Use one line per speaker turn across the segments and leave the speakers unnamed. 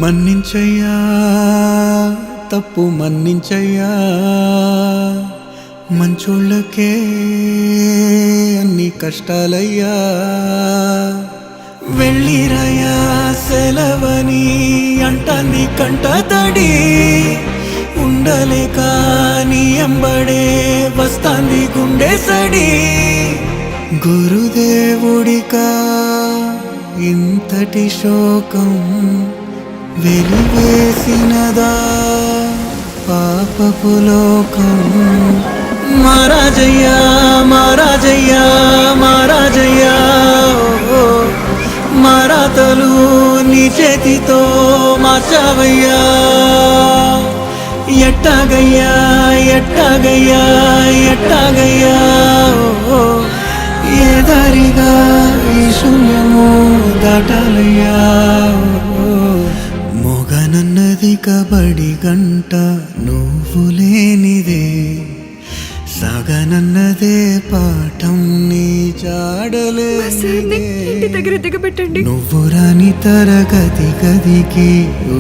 మన్నించయ్యా తప్పు మన్నించయ్యా, మంచోళ్ళకే అన్ని కష్టాలయ్యా. వెళ్ళిరయ్యా సెలవని అంటాంది కంట తడి, ఉండలేక నీ ఎంబడే వస్తాంది గుండె సడి. గురుదేవుడికా ఇంతటి శోకం వెలివేసినదా పాపపు లోకం. మహారాజయ్యా మహారాజయ్యా మహారాజయ్యా, మారాతలు నీ చేతితో మార్చావయ్యా. ఎట్టాగయ్యా ఎట్టాగయ్యా ఎట్టాగయ్యా, ఏ దారిగా ఈ శూన్యము దాటాలయ్యా. మొగనన్నది కబడి గంట నువ్వు లేనిదే, సగనన్నదే పాఠం నీ జాడలేనిదే. నువ్వు రాని తరగతి గదికి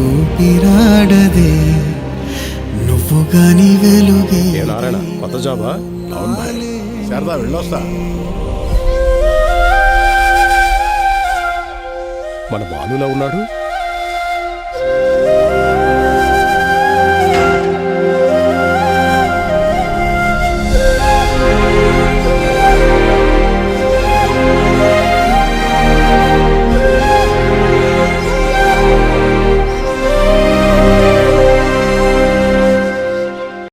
ఊపిరాడదే, నువ్వు గాని వెలుగే.
కొత్త జాబా? అవును భాయ్, శారదా వెళ్ళొస్తా. మన బాలులా ఉన్నాడు.